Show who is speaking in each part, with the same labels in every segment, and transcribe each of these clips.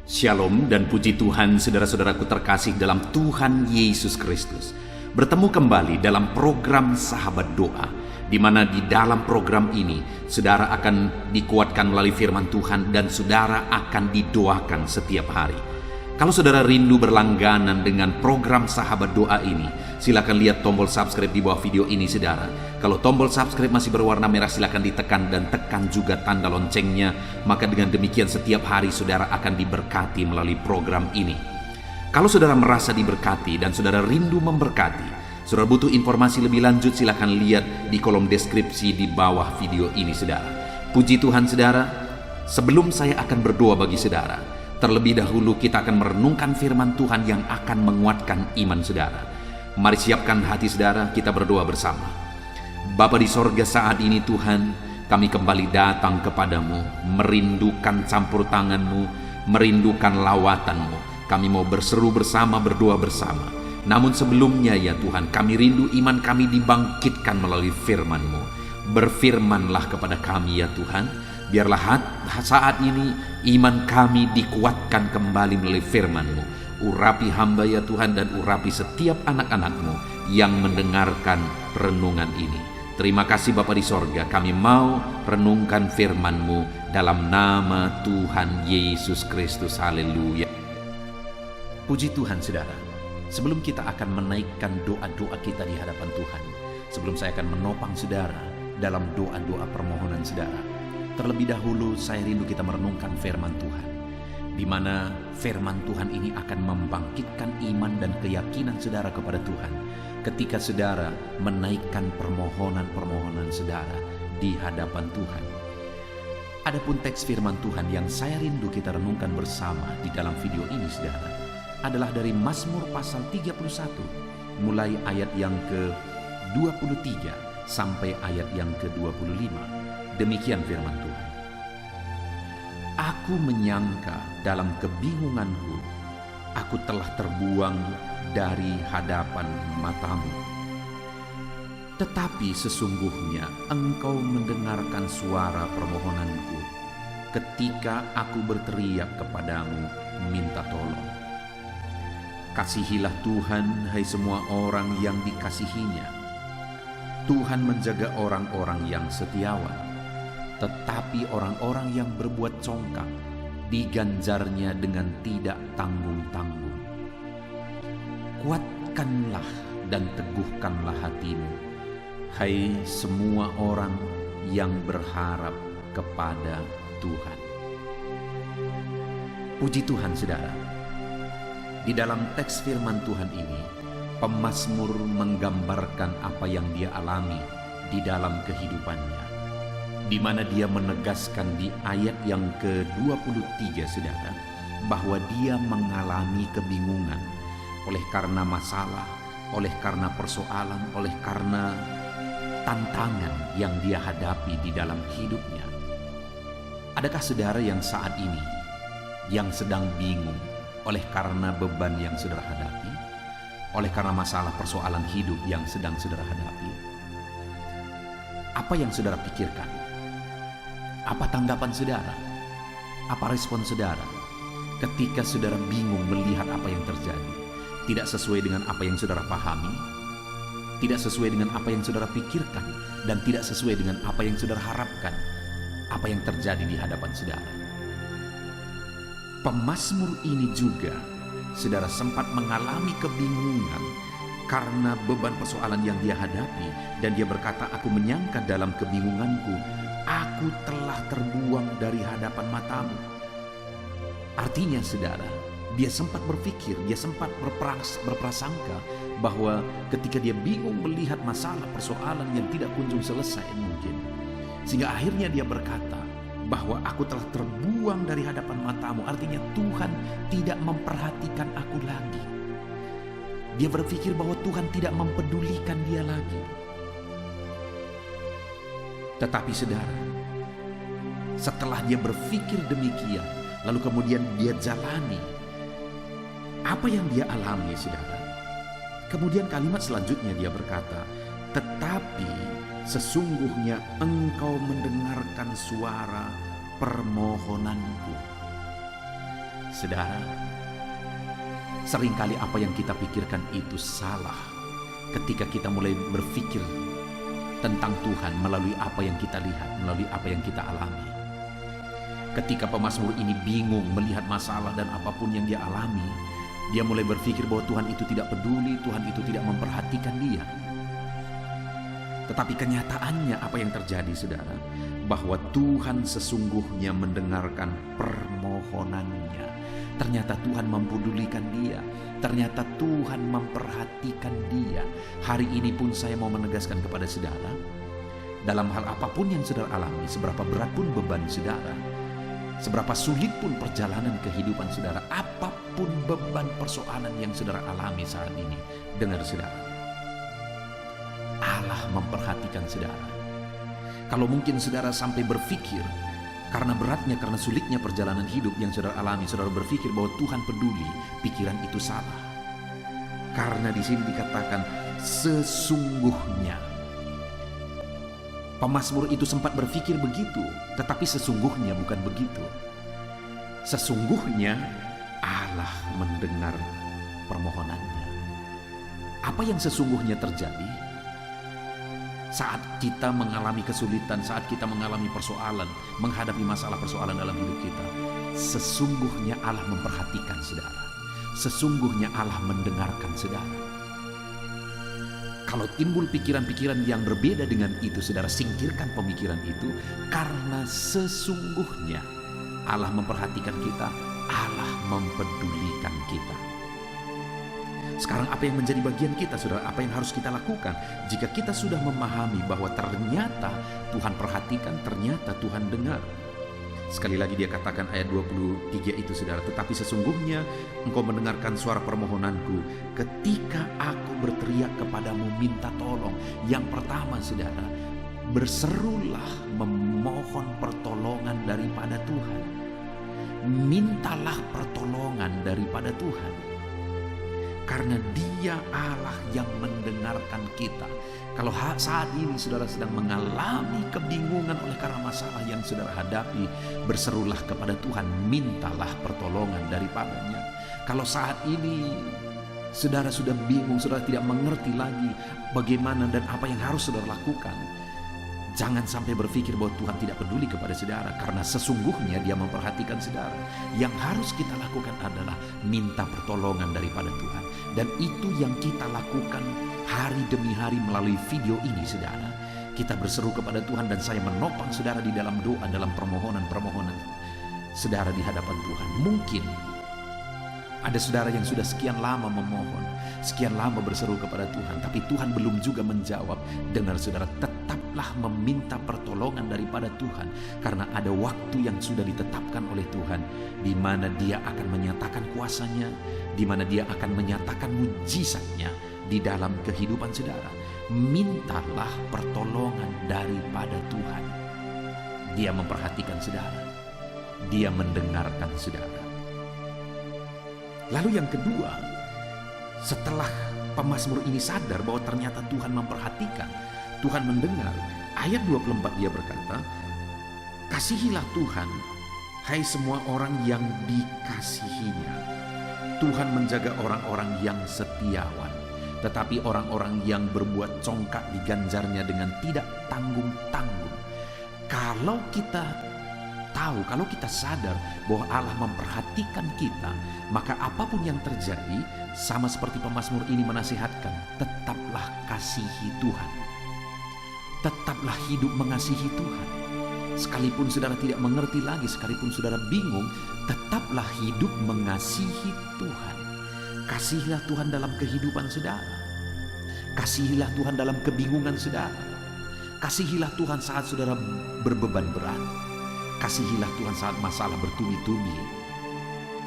Speaker 1: Shalom dan puji Tuhan saudara-saudaraku terkasih dalam Tuhan Yesus Kristus. Bertemu kembali dalam program Sahabat Doa, di mana di dalam program ini saudara akan dikuatkan melalui firman Tuhan dan saudara akan didoakan setiap hari. Kalau saudara rindu berlangganan dengan program Sahabat Doa ini, silakan lihat tombol subscribe di bawah video ini saudara. Kalau tombol subscribe masih berwarna merah, silakan ditekan dan tekan juga tanda loncengnya. Maka dengan demikian setiap hari saudara akan diberkati melalui program ini. Kalau saudara merasa diberkati dan saudara rindu memberkati, saudara butuh informasi lebih lanjut, silakan lihat di kolom deskripsi di bawah video ini saudara. Puji Tuhan saudara, sebelum saya akan berdoa bagi saudara, terlebih dahulu kita akan merenungkan firman Tuhan yang akan menguatkan iman saudara. Mari siapkan hati saudara, kita berdoa bersama. Bapa di sorga, saat ini Tuhan, kami kembali datang kepadamu, merindukan campur tanganmu, merindukan lawatanmu. Kami mau berseru bersama, berdoa bersama. Namun sebelumnya ya Tuhan, kami rindu iman kami dibangkitkan melalui firman-Mu. Berfirmanlah kepada kami ya Tuhan. Biarlah saat ini iman kami dikuatkan kembali melalui firman-Mu. Urapi hamba ya Tuhan, dan urapi setiap anak-anak-Mu yang mendengarkan renungan ini. Terima kasih Bapa di sorga, kami mau renungkan firman-Mu dalam nama Tuhan Yesus Kristus. Haleluya. Puji Tuhan saudara, sebelum kita akan menaikkan doa-doa kita di hadapan Tuhan, sebelum saya akan menopang saudara dalam doa-doa permohonan saudara, terlebih dahulu saya rindu kita merenungkan firman Tuhan, di mana firman Tuhan ini akan membangkitkan iman dan keyakinan saudara kepada Tuhan ketika saudara menaikkan permohonan-permohonan saudara di hadapan Tuhan. Adapun teks firman Tuhan yang saya rindu kita renungkan bersama di dalam video ini saudara, adalah dari Mazmur pasal 31, mulai ayat yang ke-23 sampai ayat yang ke-25. Demikian firman Tuhan. Aku menyangka dalam kebingunganku, aku telah terbuang dari hadapan matamu. Tetapi sesungguhnya engkau mendengarkan suara permohonanku ketika aku berteriak kepadamu minta tolong. Kasihilah Tuhan, hai semua orang yang dikasihinya. Tuhan menjaga orang-orang yang setiawan, tetapi orang-orang yang berbuat congkak diganjarnya dengan tidak tanggung-tanggung. Kuatkanlah dan teguhkanlah hatimu, hai semua orang yang berharap kepada Tuhan. Puji Tuhan saudara, di dalam teks firman Tuhan ini, pemazmur menggambarkan apa yang dia alami di dalam kehidupannya, di mana dia menegaskan di ayat yang ke-23 saudara, bahwa dia mengalami kebingungan oleh karena masalah, oleh karena persoalan, oleh karena tantangan yang dia hadapi di dalam hidupnya. Adakah saudara yang saat ini yang sedang bingung oleh karena beban yang saudara hadapi, oleh karena masalah persoalan hidup yang sedang saudara hadapi? Apa yang saudara pikirkan? Apa tanggapan saudara? Apa respon saudara ketika saudara bingung melihat apa yang terjadi? Tidak sesuai dengan apa yang saudara pahami, tidak sesuai dengan apa yang saudara pikirkan, dan tidak sesuai dengan apa yang saudara harapkan. Apa yang terjadi di hadapan saudara? Pemazmur ini juga saudara sempat mengalami kebingungan karena beban persoalan yang dia hadapi, dan dia berkata, aku menyangka dalam kebingunganku, aku telah terbuang dari hadapan matamu. Artinya saudara, dia sempat berpikir, dia sempat berprasangka bahwa ketika dia bingung melihat masalah persoalan yang tidak kunjung selesai mungkin, sehingga akhirnya dia berkata bahwa aku telah terbuang dari hadapan matamu. Artinya Tuhan tidak memperhatikan aku lagi. Dia berpikir bahwa Tuhan tidak mempedulikan dia lagi. Tetapi saudara, setelah dia berpikir demikian, lalu kemudian dia jalani apa yang dia alami saudara. Kemudian kalimat selanjutnya dia berkata, tetapi sesungguhnya engkau mendengarkan suara permohonanku. Saudara, seringkali apa yang kita pikirkan itu salah ketika kita mulai berpikir tentang Tuhan melalui apa yang kita lihat, melalui apa yang kita alami. Ketika pemazmur ini bingung melihat masalah dan apapun yang dia alami, dia mulai berpikir bahwa Tuhan itu tidak peduli, Tuhan itu tidak memperhatikan dia. Tetapi kenyataannya apa yang terjadi, saudara? Bahwa Tuhan sesungguhnya mendengarkan permohonannya. Ternyata Tuhan mempedulikan dia. Ternyata Tuhan memperhatikan dia. Hari ini pun saya mau menegaskan kepada saudara, dalam hal apapun yang saudara alami, seberapa berat pun beban saudara, seberapa sulit pun perjalanan kehidupan saudara, apapun beban persoalan yang saudara alami saat ini, dengar saudara, Allah memperhatikan saudara. Kalau mungkin saudara sampai berpikir karena beratnya, karena sulitnya perjalanan hidup yang saudara alami, saudara berpikir bahwa Tuhan peduli, pikiran itu salah. Karena di sini dikatakan sesungguhnya. Pemazmur itu sempat berpikir begitu, tetapi sesungguhnya bukan begitu. Sesungguhnya Allah mendengar permohonannya. Apa yang sesungguhnya terjadi? Saat kita mengalami kesulitan, saat kita mengalami persoalan, menghadapi masalah persoalan dalam hidup kita, sesungguhnya Allah memperhatikan saudara. Sesungguhnya Allah mendengarkan saudara. Kalau timbul pikiran-pikiran yang berbeda dengan itu, saudara singkirkan pemikiran itu, karena sesungguhnya Allah memperhatikan kita, Allah mempedulikan kita. Sekarang apa yang menjadi bagian kita, saudara? Apa yang harus kita lakukan? Jika kita sudah memahami bahwa ternyata Tuhan perhatikan, ternyata Tuhan dengar. Sekali lagi dia katakan ayat 23 itu, saudara, tetapi sesungguhnya engkau mendengarkan suara permohonanku ketika aku berteriak kepadamu minta tolong. Yang pertama, saudara, berserulah memohon pertolongan daripada Tuhan. Mintalah pertolongan daripada Tuhan. Karena dia Allah yang mendengarkan kita. Kalau saat ini saudara sedang mengalami kebingungan oleh karena masalah yang saudara hadapi, berserulah kepada Tuhan, mintalah pertolongan daripadanya. Kalau saat ini saudara sudah bingung, saudara tidak mengerti lagi bagaimana dan apa yang harus saudara lakukan, jangan sampai berpikir bahwa Tuhan tidak peduli kepada saudara, karena sesungguhnya dia memperhatikan saudara. Yang harus kita lakukan adalah minta pertolongan daripada Tuhan. Dan itu yang kita lakukan hari demi hari melalui video ini, saudara. Kita berseru kepada Tuhan dan saya menopang saudara di dalam doa, dalam permohonan-permohonan saudara di hadapan Tuhan. Mungkin ada saudara yang sudah sekian lama memohon, sekian lama berseru kepada Tuhan, tapi Tuhan belum juga menjawab. Dengar saudara, tetaplah meminta pertolongan daripada Tuhan, karena ada waktu yang sudah ditetapkan oleh Tuhan, di mana dia akan menyatakan kuasanya, di mana dia akan menyatakan mujizatnya di dalam kehidupan saudara. Mintalah pertolongan daripada Tuhan. Dia memperhatikan saudara, dia mendengarkan saudara. Lalu yang kedua, setelah pemazmur ini sadar bahwa ternyata Tuhan memperhatikan, Tuhan mendengar, ayat 24 dia berkata, kasihilah Tuhan, hai semua orang yang dikasihinya. Tuhan menjaga orang-orang yang setiawan, tetapi orang-orang yang berbuat congkak diganjarnya dengan tidak tanggung-tanggung. Kalau kita tahu, kalau kita sadar bahwa Allah memperhatikan kita, maka apapun yang terjadi, sama seperti pemazmur ini menasihatkan, tetaplah kasihi Tuhan. Tetaplah hidup mengasihi Tuhan. Sekalipun saudara tidak mengerti lagi, sekalipun saudara bingung, tetaplah hidup mengasihi Tuhan. Kasihilah Tuhan dalam kehidupan saudara. Kasihilah Tuhan dalam kebingungan saudara. Kasihilah Tuhan saat saudara berbeban berat. Kasihilah Tuhan saat masalah bertubi-tubi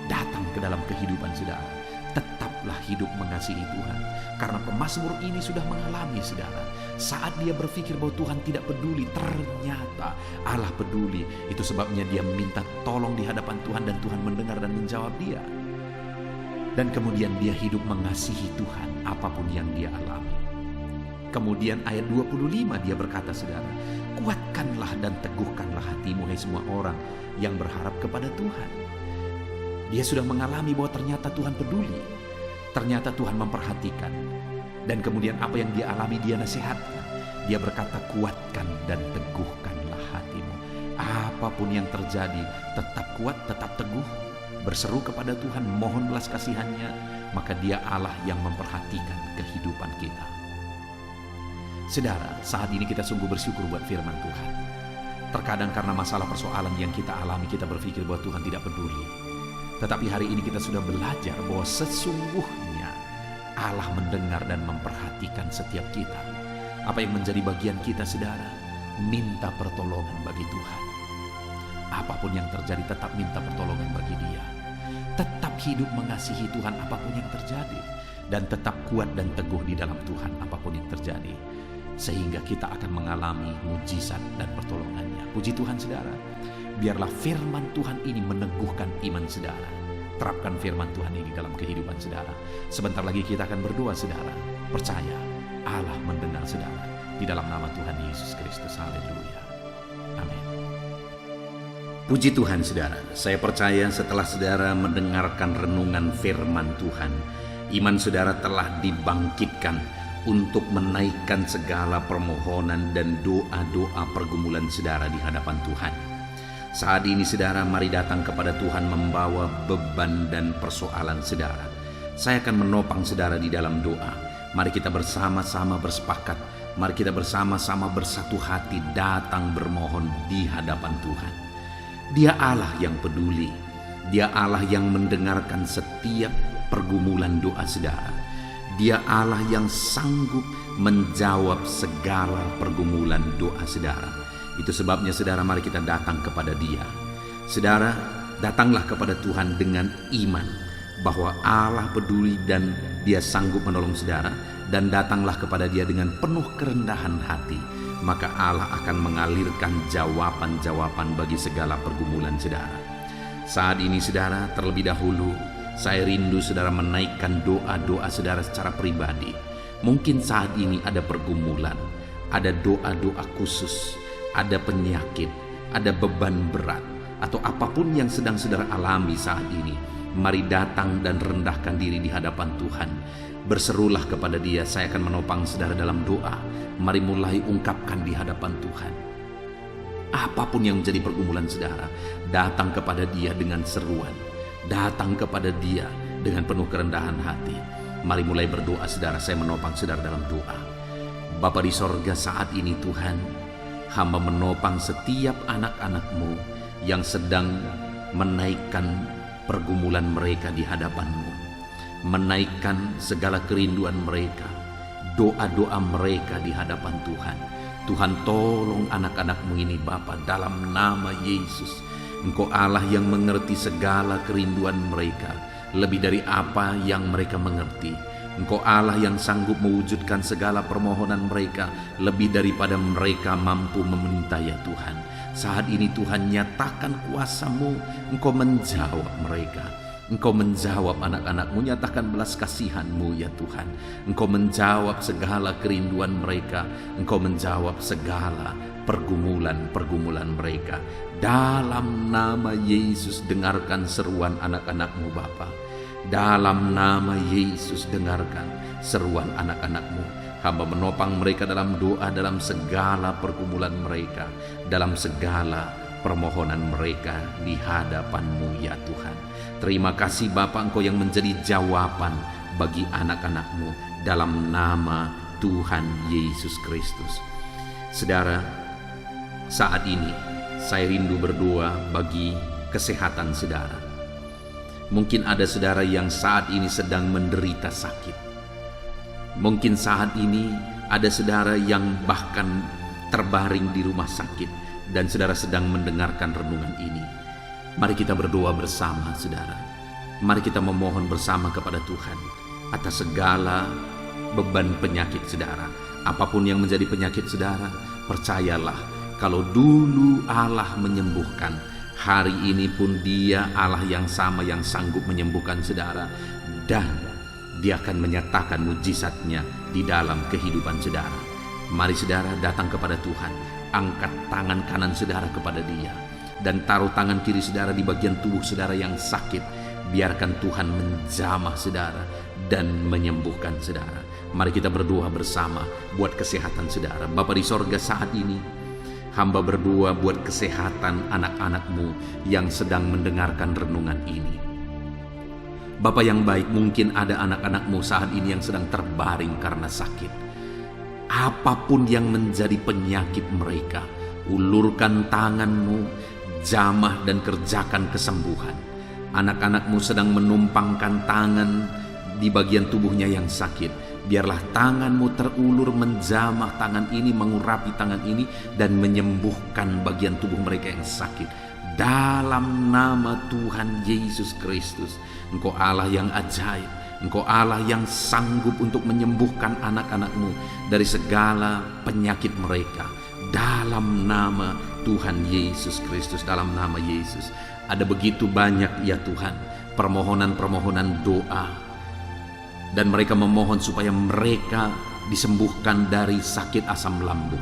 Speaker 1: datang ke dalam kehidupan saudara. Tetaplah hidup mengasihi Tuhan. Karena pemazmur ini sudah mengalami saudara. Saat dia berpikir bahwa Tuhan tidak peduli, ternyata Allah peduli. Itu sebabnya dia minta tolong di hadapan Tuhan dan Tuhan mendengar dan menjawab dia. Dan kemudian dia hidup mengasihi Tuhan apapun yang dia alami. Kemudian ayat 25 dia berkata saudara, kuatkanlah dan teguhkanlah hatimu hai semua orang yang berharap kepada Tuhan. Dia sudah mengalami bahwa ternyata Tuhan peduli, ternyata Tuhan memperhatikan. Dan kemudian apa yang dia alami, dia nasihatkan. Dia berkata, kuatkan dan teguhkanlah hatimu. Apapun yang terjadi, tetap kuat, tetap teguh. Berseru kepada Tuhan, mohon belas kasihannya, maka dia Allah yang memperhatikan kehidupan kita. Saudara, saat ini kita sungguh bersyukur buat firman Tuhan. Terkadang karena masalah persoalan yang kita alami, kita berpikir bahwa Tuhan tidak peduli. Tetapi hari ini kita sudah belajar bahwa sesungguhnya Allah mendengar dan memperhatikan setiap kita. Apa yang menjadi bagian kita, saudara? Minta pertolongan bagi Tuhan. Apapun yang terjadi, tetap minta pertolongan bagi Dia. Tetap hidup mengasihi Tuhan apapun yang terjadi. Dan tetap kuat dan teguh di dalam Tuhan apapun yang terjadi. Sehingga kita akan mengalami mujizat dan pertolongannya. Puji Tuhan, saudara. Biarlah firman Tuhan ini meneguhkan iman saudara. Terapkan firman Tuhan ini dalam kehidupan saudara. Sebentar lagi kita akan berdoa, saudara. Percaya, Allah mendengar saudara. Di dalam nama Tuhan Yesus Kristus. Haleluya. Amin. Puji Tuhan, saudara. Saya percaya setelah saudara mendengarkan renungan firman Tuhan, iman saudara telah dibangkitkan untuk menaikkan segala permohonan dan doa-doa pergumulan saudara di hadapan Tuhan. Saat ini saudara, mari datang kepada Tuhan membawa beban dan persoalan saudara. Saya akan menopang saudara di dalam doa. Mari kita bersama-sama bersepakat. Mari kita bersama-sama bersatu hati datang bermohon di hadapan Tuhan. Dia Allah yang peduli. Dia Allah yang mendengarkan setiap pergumulan doa saudara. Dia Allah yang sanggup menjawab segala pergumulan doa saudara. Itu sebabnya saudara, mari kita datang kepada Dia. Saudara, datanglah kepada Tuhan dengan iman bahwa Allah peduli dan Dia sanggup menolong saudara. Dan datanglah kepada Dia dengan penuh kerendahan hati. Maka Allah akan mengalirkan jawaban-jawaban bagi segala pergumulan saudara. Saat ini saudara, terlebih dahulu saya rindu saudara menaikkan doa-doa saudara secara pribadi. Mungkin saat ini ada pergumulan, ada doa-doa khusus, ada penyakit, ada beban berat, atau apapun yang sedang saudara alami saat ini. Mari datang dan rendahkan diri di hadapan Tuhan. Berserulah kepada Dia. Saya akan menopang saudara dalam doa. Mari mulai ungkapkan di hadapan Tuhan. Apapun yang menjadi pergumulan saudara, datang kepada Dia dengan seruan. Datang kepada Dia dengan penuh kerendahan hati. Mari mulai berdoa saudara. Saya menopang saudara dalam doa. Bapa di sorga, saat ini Tuhan, hamba menopang setiap anak-anak-Mu yang sedang menaikkan pergumulan mereka di hadapan-Mu. Menaikkan segala kerinduan mereka, doa-doa mereka di hadapan Tuhan. Tuhan, tolong anak-anak-Mu ini Bapa, dalam nama Yesus. Engkau Allah yang mengerti segala kerinduan mereka, lebih dari apa yang mereka mengerti. Engkau Allah yang sanggup mewujudkan segala permohonan mereka, lebih daripada mereka mampu meminta ya Tuhan. Saat ini Tuhan, nyatakan kuasa-Mu, Engkau menjawab mereka. Engkau menjawab anak-anak-Mu, nyatakan belas kasihan-Mu ya Tuhan. Engkau menjawab segala kerinduan mereka. Engkau menjawab segala pergumulan-pergumulan mereka. Dalam nama Yesus, dengarkan seruan anak-anak-Mu Bapa. Dalam nama Yesus, dengarkan seruan anak-anak-Mu. Hamba menopang mereka dalam doa, dalam segala pergumulan mereka, dalam segala permohonan mereka di hadapan-Mu ya Tuhan. Terima kasih Bapa, Engkau yang menjadi jawaban bagi anak-anak-Mu dalam nama Tuhan Yesus Kristus. Saudara, saat ini saya rindu berdoa bagi kesehatan saudara. Mungkin ada saudara yang saat ini sedang menderita sakit. Mungkin saat ini ada saudara yang bahkan terbaring di rumah sakit dan saudara sedang mendengarkan renungan ini. Mari kita berdoa bersama saudara. Mari kita memohon bersama kepada Tuhan atas segala beban penyakit saudara. Apapun yang menjadi penyakit saudara, percayalah kalau dulu Allah menyembuhkan, hari ini pun Dia Allah yang sama yang sanggup menyembuhkan saudara, dan Dia akan menyatakan mujizatnya di dalam kehidupan saudara. Mari saudara datang kepada Tuhan, angkat tangan kanan saudara kepada Dia, dan taruh tangan kiri saudara di bagian tubuh saudara yang sakit, Biarkan Tuhan menjamah saudara dan menyembuhkan saudara. Mari kita berdoa bersama buat kesehatan saudara. Bapa di sorga, saat ini hamba berdoa buat kesehatan anak-anak-Mu yang sedang mendengarkan renungan ini. Bapa yang baik, mungkin ada anak-anak-Mu saat ini yang sedang terbaring karena sakit. Apapun yang menjadi penyakit mereka, ulurkan tangan-Mu, jamah dan kerjakan kesembuhan. Anak-anak-Mu sedang menumpangkan tangan di bagian tubuhnya yang sakit. Biarlah tangan-Mu terulur menjamah tangan ini, mengurapi tangan ini, dan menyembuhkan bagian tubuh mereka yang sakit. Dalam nama Tuhan Yesus Kristus, Engkau Allah yang ajaib, Engkau Allah yang sanggup untuk menyembuhkan anak-anak-Mu dari segala penyakit mereka. Dalam nama Tuhan Yesus Kristus, dalam nama Yesus. Ada begitu banyak ya Tuhan permohonan-permohonan doa, dan mereka memohon supaya mereka disembuhkan dari sakit asam lambung.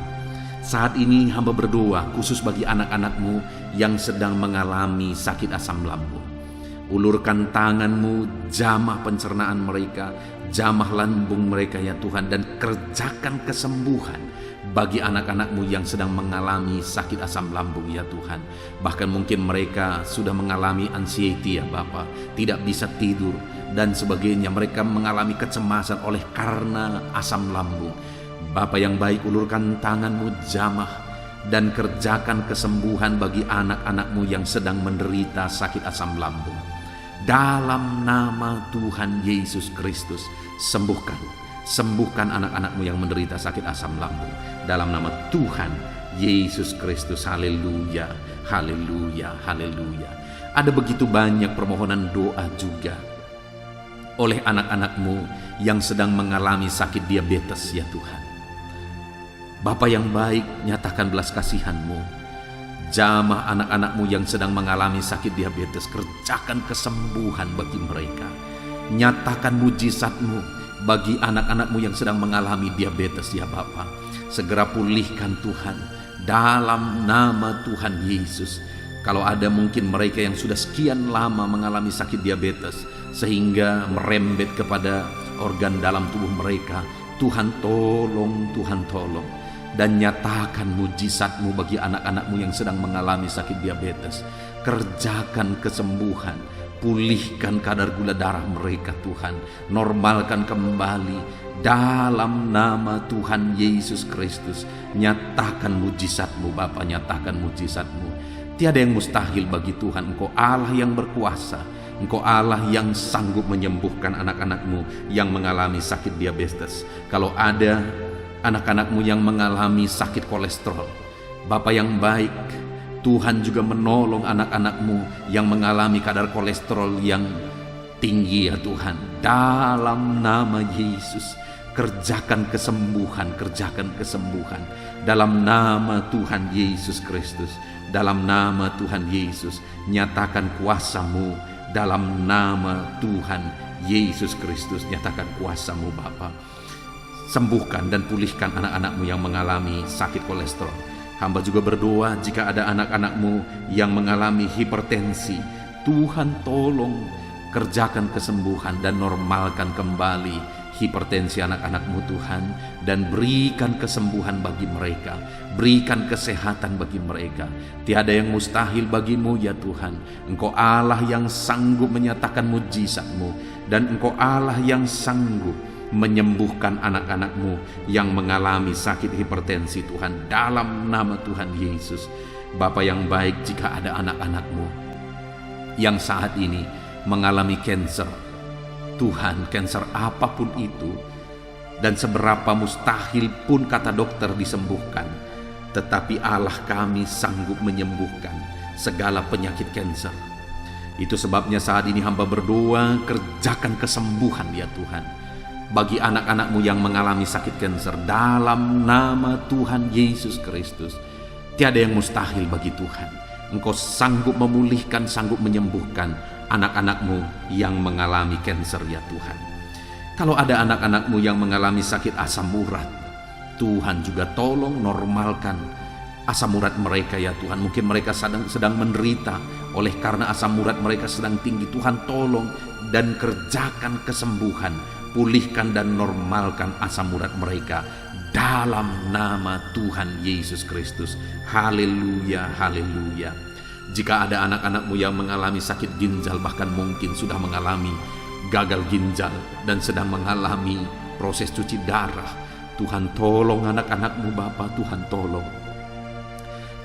Speaker 1: Saat ini hamba berdoa khusus bagi anak-anak-Mu yang sedang mengalami sakit asam lambung. Ulurkan tangan-Mu, jamah pencernaan mereka, jamah lambung mereka ya Tuhan, dan kerjakan kesembuhan bagi anak-anak-Mu yang sedang mengalami sakit asam lambung ya Tuhan. Bahkan mungkin mereka sudah mengalami anxiety ya Bapa, tidak bisa tidur dan sebagainya. Mereka mengalami kecemasan oleh karena asam lambung. Bapa yang baik, ulurkan tangan-Mu, jamah dan kerjakan kesembuhan bagi anak-anak-Mu yang sedang menderita sakit asam lambung. Dalam nama Tuhan Yesus Kristus, sembuhkan anak-anak-Mu yang menderita sakit asam lambung. Dalam nama Tuhan Yesus Kristus, haleluya, haleluya, haleluya. Ada begitu banyak permohonan doa juga oleh anak-anak-Mu yang sedang mengalami sakit diabetes ya Tuhan. Bapa yang baik, nyatakan belas kasihan-Mu. Jamah anak-anak-Mu yang sedang mengalami sakit diabetes, kerjakan kesembuhan bagi mereka. Nyatakan mujizat-Mu bagi anak-anak-Mu yang sedang mengalami diabetes ya Bapa. Segera pulihkan Tuhan dalam nama Tuhan Yesus. Kalau ada mungkin mereka yang sudah sekian lama mengalami sakit diabetes sehingga merembet kepada organ dalam tubuh mereka, Tuhan tolong, Tuhan tolong. Dan nyatakan mujizat-Mu bagi anak-anak-Mu yang sedang mengalami sakit diabetes. Kerjakan kesembuhan, pulihkan kadar gula darah mereka Tuhan. Normalkan kembali dalam nama Tuhan Yesus Kristus. Nyatakan mujizat-Mu Bapa, nyatakan mujizat-Mu. Tiada yang mustahil bagi Tuhan. Engkau Allah yang berkuasa, Engkau Allah yang sanggup menyembuhkan anak-anak-Mu yang mengalami sakit diabetes. Kalau ada anak-anak-Mu yang mengalami sakit kolesterol, Bapa yang baik, Tuhan juga menolong anak-anak-Mu yang mengalami kadar kolesterol yang tinggi ya Tuhan. Dalam nama Yesus, kerjakan kesembuhan, kerjakan kesembuhan. Dalam nama Tuhan Yesus Kristus, dalam nama Tuhan Yesus, nyatakan kuasa-Mu. Dalam nama Tuhan Yesus Kristus, nyatakan kuasa-Mu Bapa. Sembuhkan dan pulihkan anak-anak-Mu yang mengalami sakit kolesterol. Hamba juga berdoa jika ada anak-anak-Mu yang mengalami hipertensi, Tuhan tolong kerjakan kesembuhan dan normalkan kembali hipertensi anak-anak-Mu Tuhan, dan berikan kesembuhan bagi mereka, berikan kesehatan bagi mereka. Tiada yang mustahil bagi-Mu ya Tuhan. Engkau Allah yang sanggup menyatakan mujizat-Mu, dan Engkau Allah yang sanggup menyembuhkan anak-anak-Mu yang mengalami sakit hipertensi Tuhan. Dalam nama Tuhan Yesus. Bapa yang baik, jika ada anak-anak-Mu yang saat ini mengalami kanker, Tuhan, kanker apapun itu, dan seberapa mustahil pun kata dokter disembuhkan, tetapi Allah kami sanggup menyembuhkan segala penyakit kanker. Itu sebabnya saat ini hamba berdoa, kerjakan kesembuhan ya Tuhan bagi anak-anak-Mu yang mengalami sakit kanker. Dalam nama Tuhan Yesus Kristus, tiada yang mustahil bagi Tuhan. Engkau sanggup memulihkan, sanggup menyembuhkan anak-anak-Mu yang mengalami kanker ya Tuhan. Kalau ada anak-anak-Mu yang mengalami sakit asam urat, Tuhan juga tolong normalkan asam urat mereka ya Tuhan. Mungkin mereka sedang menderita oleh karena asam urat mereka sedang tinggi. Tuhan tolong dan kerjakan kesembuhan, pulihkan dan normalkan asam urat mereka dalam nama Tuhan Yesus Kristus. Haleluya, haleluya. Jika ada anak-anakmu yang mengalami sakit ginjal, bahkan mungkin sudah mengalami gagal ginjal dan sedang mengalami proses cuci darah, Tuhan tolong anak-anakmu Bapa, Tuhan tolong.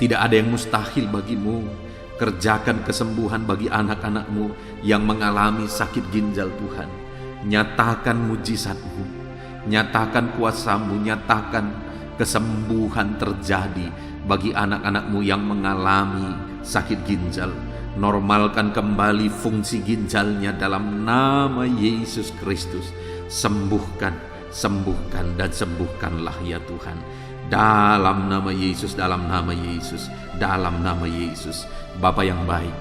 Speaker 1: Tidak ada yang mustahil bagimu. Kerjakan kesembuhan bagi anak-anakmu yang mengalami sakit ginjal Tuhan. Nyatakan mujizat-Mu, nyatakan kuasa-Mu, nyatakan kesembuhan terjadi bagi anak-anakmu yang mengalami sakit ginjal. Normalkan kembali fungsi ginjalnya dalam nama Yesus Kristus. Sembuhkan, sembuhkan dan sembuhkanlah ya Tuhan. Dalam nama Yesus, dalam nama Yesus, dalam nama Yesus. Bapa yang baik,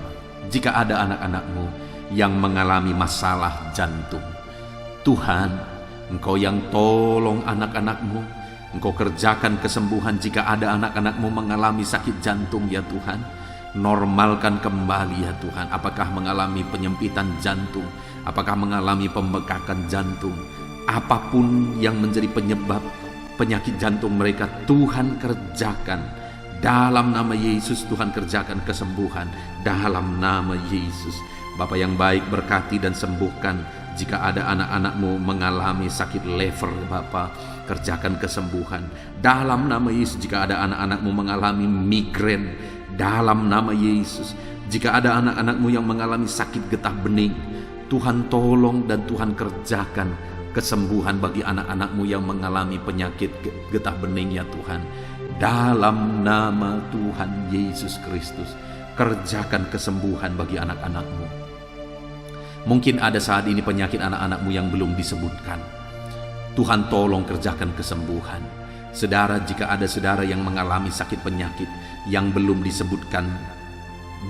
Speaker 1: jika ada anak-anakmu yang mengalami masalah jantung, Tuhan, Engkau yang tolong anak-anakmu. Engkau kerjakan kesembuhan jika ada anak-anakmu mengalami sakit jantung ya Tuhan. Normalkan kembali ya Tuhan. Apakah mengalami penyempitan jantung, apakah mengalami pembekakan jantung, apapun yang menjadi penyebab penyakit jantung mereka, Tuhan kerjakan dalam nama Yesus. Tuhan kerjakan kesembuhan dalam nama Yesus. Bapa yang baik, berkati dan sembuhkan jika ada anak-anakmu mengalami sakit lever. Bapa, kerjakan kesembuhan dalam nama Yesus. Jika ada anak-anakmu mengalami migrain, dalam nama Yesus. Jika ada anak-anakmu yang mengalami sakit getah bening, Tuhan tolong dan Tuhan kerjakan kesembuhan bagi anak-anakmu yang mengalami penyakit getah bening ya Tuhan. Dalam nama Tuhan Yesus Kristus, kerjakan kesembuhan bagi anak-anakmu. Mungkin ada saat ini penyakit anak-anakmu yang belum disebutkan. Tuhan tolong kerjakan kesembuhan. Saudara, jika ada saudara yang mengalami sakit penyakit yang belum disebutkan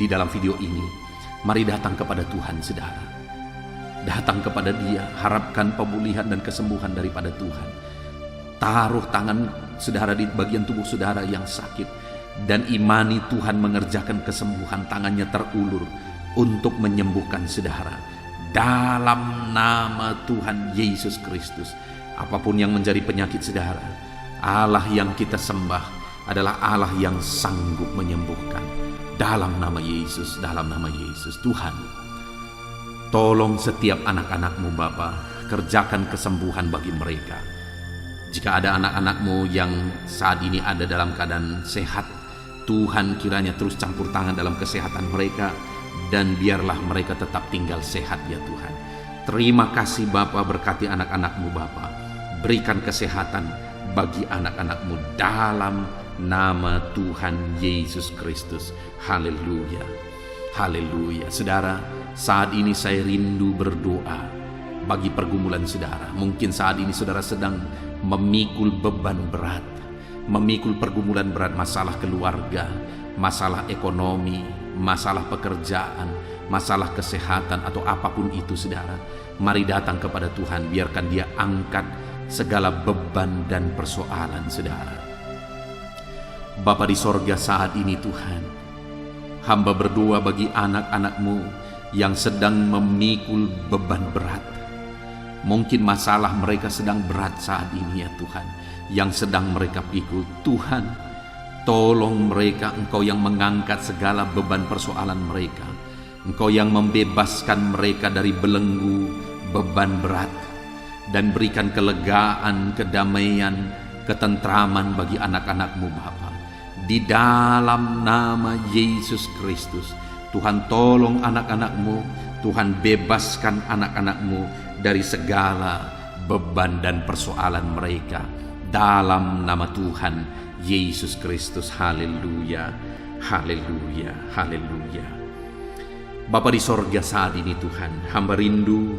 Speaker 1: di dalam video ini, mari datang kepada Tuhan saudara. Datang kepada Dia, harapkan pemulihan dan kesembuhan daripada Tuhan. Taruh tangan saudara di bagian tubuh saudara yang sakit dan imani Tuhan mengerjakan kesembuhan. Tangannya terulur untuk menyembuhkan saudara. Dalam nama Tuhan Yesus Kristus, apapun yang menjadi penyakit saudara, Allah yang kita sembah adalah Allah yang sanggup menyembuhkan. Dalam nama Yesus, dalam nama Yesus. Tuhan, tolong setiap anak-anakmu Bapa, kerjakan kesembuhan bagi mereka. Jika ada anak-anakmu yang saat ini ada dalam keadaan sehat, Tuhan kiranya terus campur tangan dalam kesehatan mereka, dan biarlah mereka tetap tinggal sehat ya Tuhan. Terima kasih Bapa, berkati anak-anakmu Bapa. Berikan kesehatan bagi anak-anakmu dalam nama Tuhan Yesus Kristus. Haleluya, haleluya. Saudara, saat ini saya rindu berdoa bagi pergumulan saudara. Mungkin saat ini saudara sedang memikul beban berat, memikul pergumulan berat, masalah keluarga, masalah ekonomi, masalah pekerjaan, masalah kesehatan, atau apapun itu saudara. Mari datang kepada Tuhan, biarkan Dia angkat segala beban dan persoalan saudara. Bapa di sorga, saat ini Tuhan, hamba berdoa bagi anak-anakmu yang sedang memikul beban berat. Mungkin masalah mereka sedang berat saat ini ya Tuhan, yang sedang mereka pikul. Tuhan, tolong mereka. Engkau yang mengangkat segala beban persoalan mereka. Engkau yang membebaskan mereka dari belenggu beban berat, dan berikan kelegaan, kedamaian, ketentraman bagi anak-anakmu Bapa. Di dalam nama Yesus Kristus, Tuhan tolong anak-anakmu. Tuhan bebaskan anak-anakmu dari segala beban dan persoalan mereka. Dalam nama Tuhan Yesus Kristus. Haleluya, haleluya, haleluya. Bapa di sorga, saat ini Tuhan, hamba rindu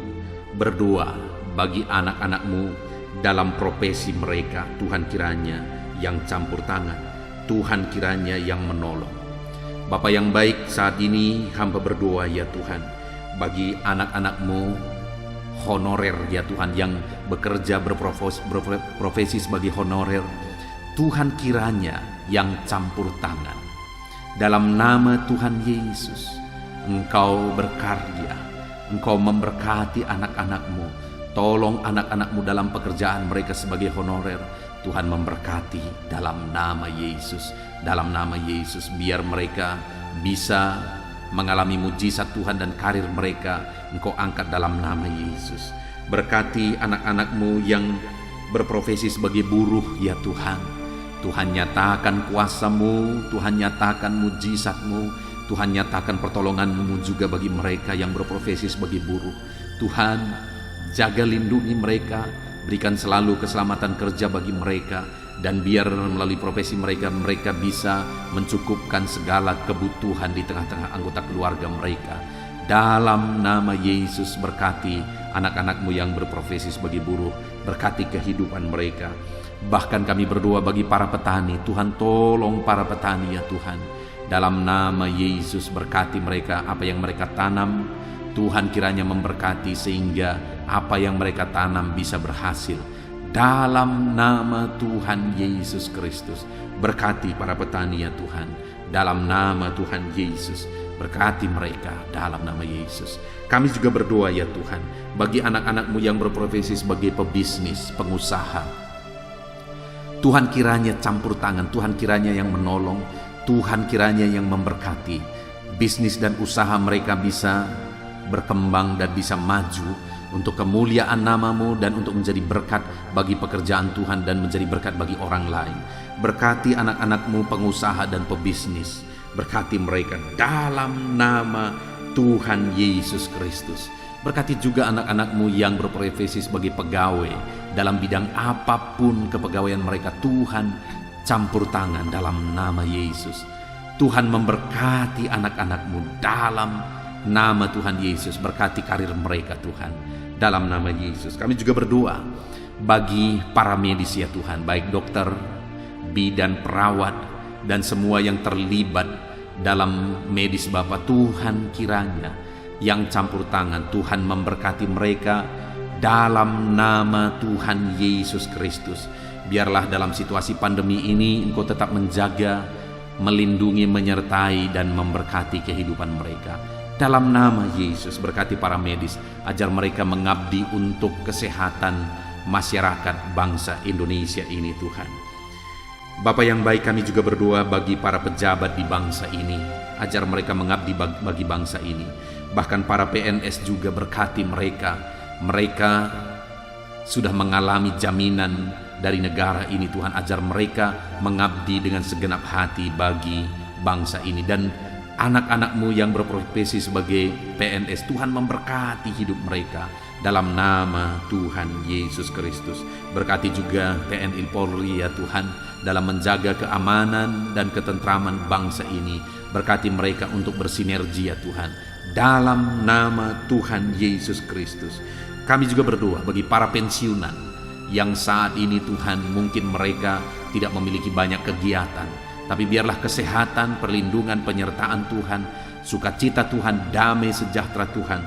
Speaker 1: berdoa bagi anak-anakmu dalam profesi mereka. Tuhan kiranya yang campur tangan, Tuhan kiranya yang menolong. Bapa yang baik, saat ini hamba berdoa ya Tuhan, bagi anak-anakmu honorer ya Tuhan, yang bekerja berprofesi sebagai honorer. Tuhan kiranya yang campur tangan. Dalam nama Tuhan Yesus, Engkau berkarya, Engkau memberkati anak-anak-Mu. Tolong anak-anak-Mu dalam pekerjaan mereka sebagai honorer. Tuhan memberkati dalam nama Yesus. Dalam nama Yesus, biar mereka bisa mengalami mujizat Tuhan dan karir mereka Engkau angkat dalam nama Yesus. Berkati anak-anak-Mu yang berprofesi sebagai buruh ya Tuhan. Tuhan nyatakan kuasa-Mu, Tuhan nyatakan mujizat-Mu, Tuhan nyatakan pertolongan-Mu juga bagi mereka yang berprofesi sebagai buruh. Tuhan, jaga lindungi mereka, berikan selalu keselamatan kerja bagi mereka, dan biar melalui profesi mereka, mereka bisa mencukupkan segala kebutuhan di tengah-tengah anggota keluarga mereka. Dalam nama Yesus, berkati anak-anak-Mu yang berprofesi sebagai buruh, berkati kehidupan mereka. Bahkan kami berdoa bagi para petani, Tuhan tolong para petani ya Tuhan. Dalam nama Yesus, berkati mereka, apa yang mereka tanam, Tuhan kiranya memberkati sehingga apa yang mereka tanam bisa berhasil. Dalam nama Tuhan Yesus Kristus, berkati para petani ya Tuhan. Dalam nama Tuhan Yesus, berkati mereka dalam nama Yesus. Kami juga berdoa ya Tuhan, bagi anak-anak-Mu yang berprofesi sebagai pebisnis, pengusaha. Tuhan kiranya campur tangan, Tuhan kiranya yang menolong, Tuhan kiranya yang memberkati. Bisnis dan usaha mereka bisa berkembang dan bisa maju untuk kemuliaan nama-Mu dan untuk menjadi berkat bagi pekerjaan Tuhan dan menjadi berkat bagi orang lain. Berkati anak-anak-Mu pengusaha dan pebisnis. Berkati mereka dalam nama Tuhan Yesus Kristus. Berkati juga anak-anak-Mu yang berprofesi sebagai pegawai dalam bidang apapun kepegawaian mereka. Tuhan campur tangan dalam nama Yesus. Tuhan memberkati anak-anak-Mu dalam nama Tuhan Yesus. Berkati karir mereka Tuhan dalam nama Yesus. Kami juga berdoa bagi para medis ya Tuhan, baik dokter, bidan, perawat, dan semua yang terlibat dalam medis Bapa. Tuhan kiranya yang campur tangan, Tuhan memberkati mereka dalam nama Tuhan Yesus Kristus. Biarlah dalam situasi pandemi ini Engkau tetap menjaga, melindungi, menyertai, dan memberkati kehidupan mereka. Dalam nama Yesus, berkati para medis, ajar mereka mengabdi untuk kesehatan masyarakat bangsa Indonesia ini Tuhan. Bapa yang baik, kami juga berdoa bagi para pejabat di bangsa ini, ajar mereka mengabdi bagi bangsa ini. Bahkan para PNS juga berkati mereka. Mereka sudah mengalami jaminan dari negara ini Tuhan, ajar mereka mengabdi dengan segenap hati bagi bangsa ini. Dan anak-anak-Mu yang berprofesi sebagai PNS, Tuhan memberkati hidup mereka dalam nama Tuhan Yesus Kristus. Berkati juga TNI Polri ya Tuhan, dalam menjaga keamanan dan ketentraman bangsa ini. Berkati mereka untuk bersinergi ya Tuhan, dalam nama Tuhan Yesus Kristus. Kami juga berdoa bagi para pensiunan yang saat ini Tuhan, mungkin mereka tidak memiliki banyak kegiatan, tapi biarlah kesehatan, perlindungan, penyertaan Tuhan, sukacita Tuhan, damai sejahtera Tuhan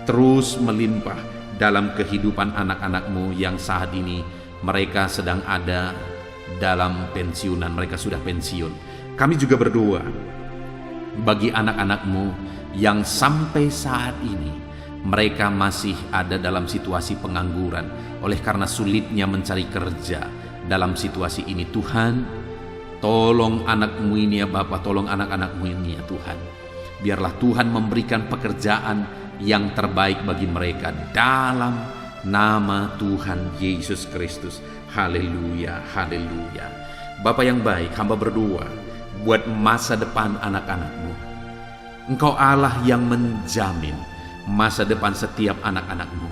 Speaker 1: terus melimpah dalam kehidupan anak-anak-Mu yang saat ini mereka sedang ada dalam pensiunan, mereka sudah pensiun. Kami juga berdoa bagi anak-anak-Mu yang sampai saat ini mereka masih ada dalam situasi pengangguran oleh karena sulitnya mencari kerja dalam situasi ini. Tuhan, tolong anak-Mu ini ya Bapa, tolong anak-anak-Mu ini ya Tuhan. Biarlah Tuhan memberikan pekerjaan yang terbaik bagi mereka dalam nama Tuhan Yesus Kristus. Haleluya, haleluya. Bapa yang baik, hamba berdoa buat masa depan anak-anak-Mu. Engkau Allah yang menjamin masa depan setiap anak-anak-Mu.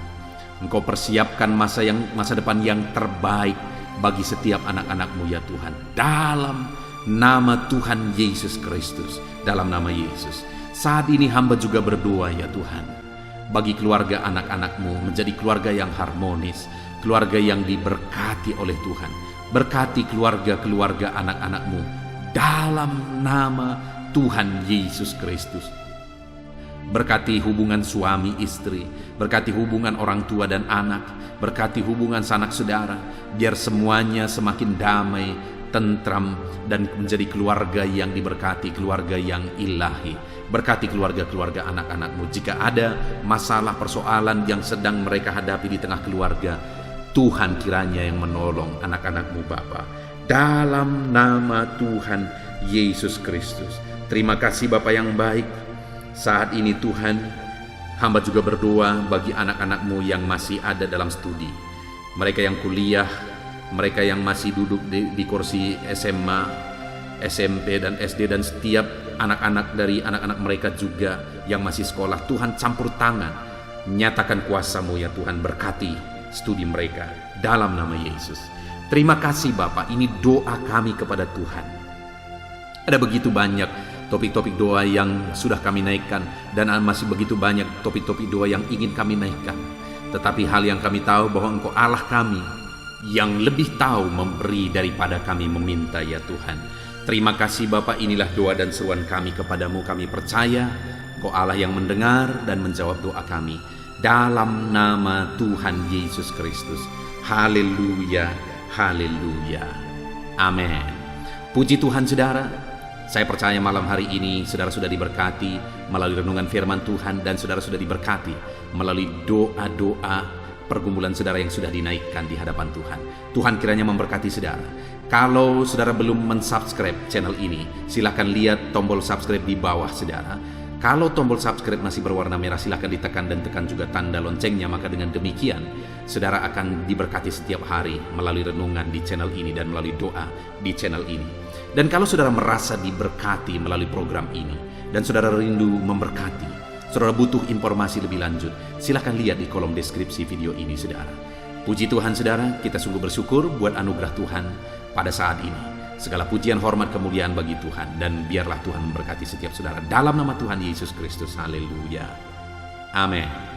Speaker 1: Engkau persiapkan masa depan yang terbaik bagi setiap anak-anak-Mu ya Tuhan, dalam nama Tuhan Yesus Kristus. Dalam nama Yesus, saat ini hamba juga berdoa ya Tuhan, bagi keluarga anak-anak-Mu menjadi keluarga yang harmonis, keluarga yang diberkati oleh Tuhan. Berkati keluarga-keluarga anak-anak-Mu dalam nama Tuhan Yesus Kristus. Berkati hubungan suami istri, berkati hubungan orang tua dan anak, berkati hubungan sanak saudara, biar semuanya semakin damai tentram, dan menjadi keluarga yang diberkati, keluarga yang ilahi. Berkati keluarga-keluarga anak-anak-Mu. Jika ada masalah persoalan yang sedang mereka hadapi di tengah keluarga, Tuhan kiranya yang menolong anak-anak-Mu Bapa. Dalam nama Tuhan Yesus Kristus. Terima kasih Bapa yang baik. Saat ini Tuhan, hamba juga berdoa bagi anak-anak-Mu yang masih ada dalam studi. Mereka yang kuliah, mereka yang masih duduk di kursi SMA, SMP dan SD, dan setiap anak-anak dari anak-anak mereka juga yang masih sekolah. Tuhan campur tangan, nyatakan kuasa-Mu ya Tuhan, berkati studi mereka dalam nama Yesus. Terima kasih Bapak, ini doa kami kepada Tuhan. Ada begitu banyak topik-topik doa yang sudah kami naikkan, dan masih begitu banyak topik-topik doa yang ingin kami naikkan. Tetapi hal yang kami tahu bahwa Engkau Allah kami yang lebih tahu memberi daripada kami meminta ya Tuhan. Terima kasih Bapa, inilah doa dan seruan kami kepadamu. Kami percaya Engkau Allah yang mendengar dan menjawab doa kami. Dalam nama Tuhan Yesus Kristus. Haleluya, haleluya. Amin. Puji Tuhan saudara. Saya percaya malam hari ini saudara sudah diberkati melalui renungan firman Tuhan, dan saudara sudah diberkati melalui doa-doa pergumulan saudara yang sudah dinaikkan di hadapan Tuhan. Tuhan kiranya memberkati saudara. Kalau saudara belum mensubscribe channel ini, silakan lihat tombol subscribe di bawah saudara. Kalau tombol subscribe masih berwarna merah, silakan ditekan dan tekan juga tanda loncengnya. Maka dengan demikian saudara akan diberkati setiap hari melalui renungan di channel ini dan melalui doa di channel ini. Dan kalau saudara merasa diberkati melalui program ini dan saudara rindu memberkati, saudara butuh informasi lebih lanjut, silakan lihat di kolom deskripsi video ini saudara. Puji Tuhan saudara, kita sungguh bersyukur buat anugerah Tuhan pada saat ini. Segala pujian, hormat, kemuliaan bagi Tuhan, dan biarlah Tuhan memberkati setiap saudara dalam nama Tuhan Yesus Kristus. Haleluya. Amin.